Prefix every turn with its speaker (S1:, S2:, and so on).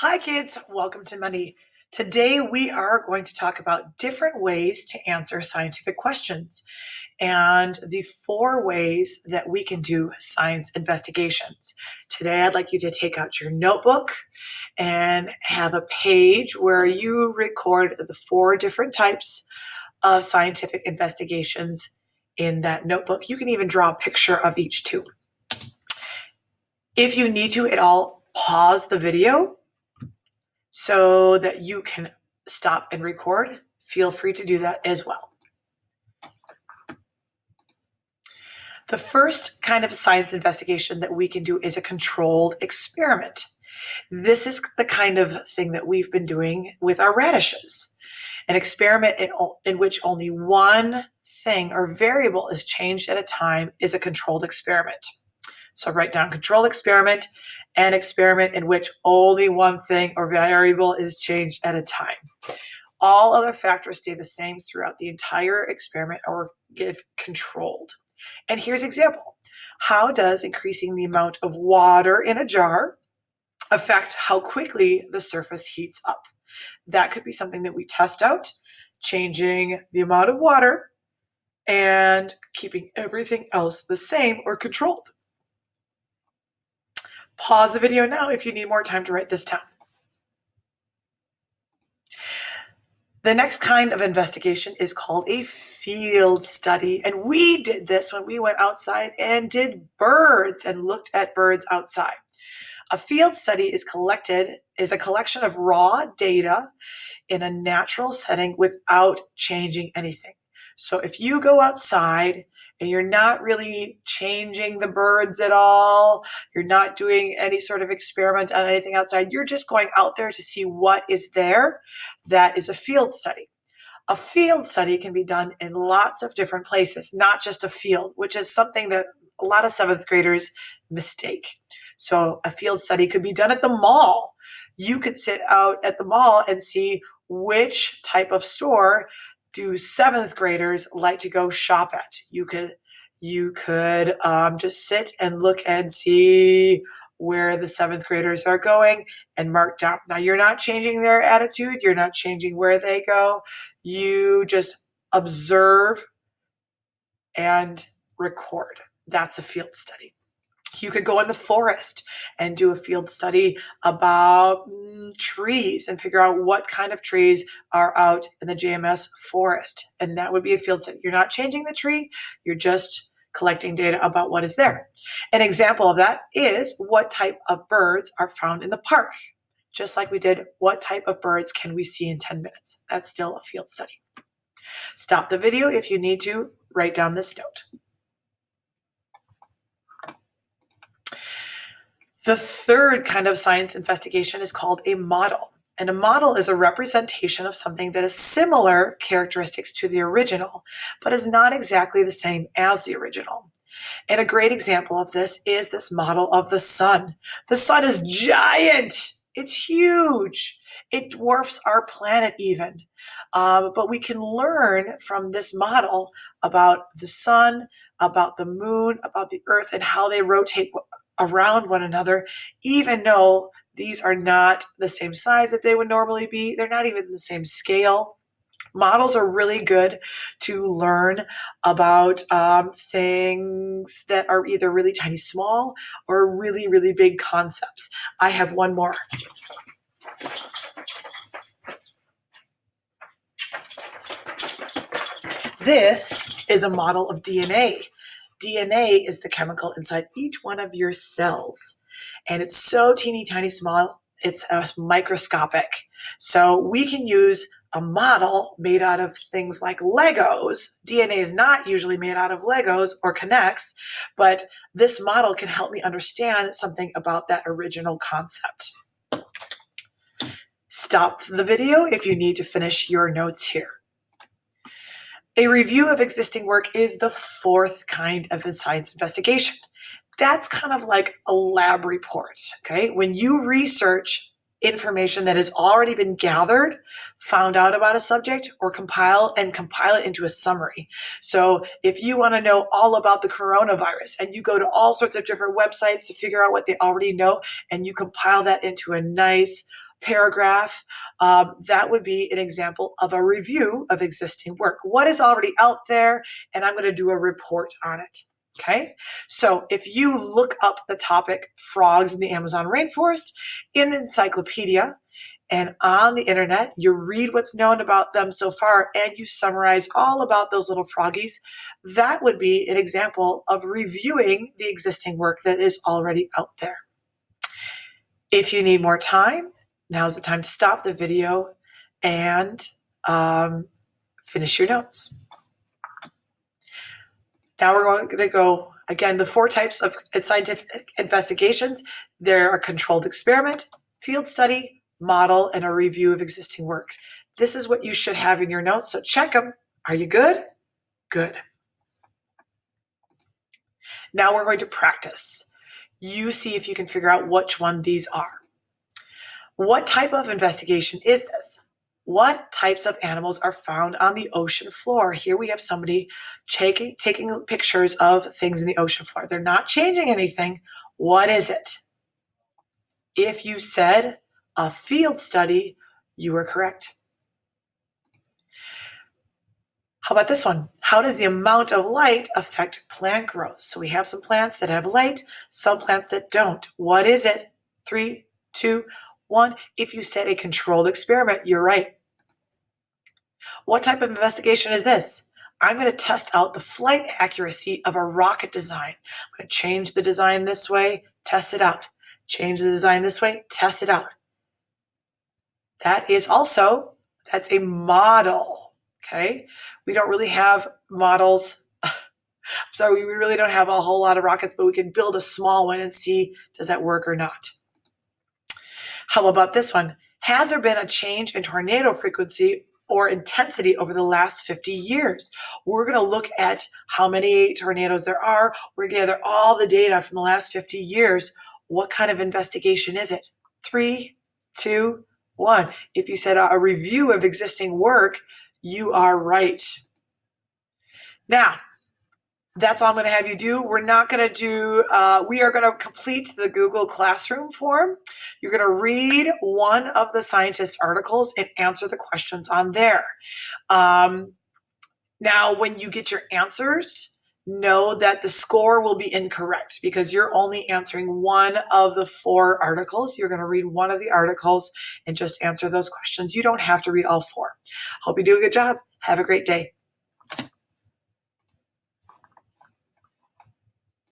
S1: Hi kids, welcome to Money. Today we are going to talk about different ways to answer scientific questions and the 4 ways that we can do science investigations. Today I'd like you to take out your notebook and have a page where you record the 4 different types of scientific investigations in that notebook. You can even draw a picture of each too. If you need to at all, pause the video so that you can stop and record. Feel free to do that as well. The first kind of science investigation that we can do is a controlled experiment. This is the kind of thing that we've been doing with our radishes. An experiment in which only one thing or variable is changed at a time is a controlled experiment. So write down controlled experiment, an experiment in which only one thing or variable is changed at a time. All other factors stay the same throughout the entire experiment or if controlled. And here's an example. How does increasing the amount of water in a jar affect how quickly the surface heats up? That could be something that we test out, changing the amount of water and keeping everything else the same or controlled. Pause the video now if you need more time to write this down. The next kind of investigation is called a field study. And we did this when we went outside and did birds and looked at birds outside. A field study is a collection of raw data in a natural setting without changing anything. So if you go outside and you're not really changing the birds at all, you're not doing any sort of experiment on anything outside, you're just going out there to see what is there, that is a field study. A field study can be done in lots of different places, not just a field, which is something that a lot of 7th graders mistake. So a field study could be done at the mall. You could sit out at the mall and see which type of store do 7th graders like to go shop at. You could just sit and look and see where the 7th graders are going and mark down. Now, you're not changing their attitude. You're not changing where they go. You just observe and record. That's a field study. You could go in the forest and do a field study about trees and figure out what kind of trees are out in the JMS forest. And that would be a field study. You're not changing the tree. You're just collecting data about what is there. An example of that is what type of birds are found in the park. Just like we did, what type of birds can we see in 10 minutes? That's still a field study. Stop the video if you need to. Write down this note. The third kind of science investigation is called a model. And a model is a representation of something that has similar characteristics to the original, but is not exactly the same as the original. And a great example of this is this model of the sun. The sun is giant. It's huge. It dwarfs our planet even. But we can learn from this model about the sun, about the moon, about the earth, and how they rotate around one another, even though these are not the same size that they would normally be. They're not even the same scale. Models are really good to learn about things that are either really tiny small or really, really big concepts. I have one more. This is a model of DNA. DNA is the chemical inside each one of your cells. And it's so teeny tiny small, it's microscopic. So we can use a model made out of things like Legos. DNA is not usually made out of Legos or K'NEX, but this model can help me understand something about that original concept. Stop the video if you need to finish your notes here. A review of existing work is the 4th kind of a science investigation. That's kind of like a lab report, okay? When you research information that has already been gathered, found out about a subject, or compile it into a summary. So if you want to know all about the coronavirus and you go to all sorts of different websites to figure out what they already know and you compile that into a nice paragraph, that would be an example of a review of existing work. What is already out there, and I'm going to do a report on it. Okay, so if you look up the topic frogs in the Amazon rainforest in the encyclopedia and on the internet, you read what's known about them so far and you summarize all about those little froggies, that would be an example of reviewing the existing work that is already out there. If you need more time, now's the time to stop the video and finish your notes. Now we're going to go, again, the 4 types of scientific investigations. There are controlled experiment, field study, model, and a review of existing works. This is what you should have in your notes, so check them. Are you good? Good. Now we're going to practice. You see if you can figure out which one these are. What type of investigation is this? What types of animals are found on the ocean floor? Here we have somebody taking pictures of things in the ocean floor. They're not changing anything. What is it? If you said a field study, you were correct. How about this one? How does the amount of light affect plant growth? So we have some plants that have light, some plants that don't. What is it? 3, 2, 1. If you said a controlled experiment, you're right. What type of investigation is this? I'm going to test out the flight accuracy of a rocket design. I'm going to change the design this way, test it out. Change the design this way, test it out. That is also, that's a model, okay? We don't really have models. So we really don't have a whole lot of rockets, but we can build a small one and see, does that work or not? How about this one? Has there been a change in tornado frequency or intensity over the last 50 years? We're going to look at how many tornadoes there are. We're going to gather all the data from the last 50 years. What kind of investigation is it? 3, 2, 1. If you said a review of existing work, you are right. Now, that's all I'm going to have you do. We're not going to do, we are going to complete the Google Classroom form. You're going to read one of the scientist articles and answer the questions on there. Now, when you get your answers, know that the score will be incorrect because you're only answering one of the 4 articles. You're going to read one of the articles and just answer those questions. You don't have to read all 4. Hope you do a good job. Have a great day.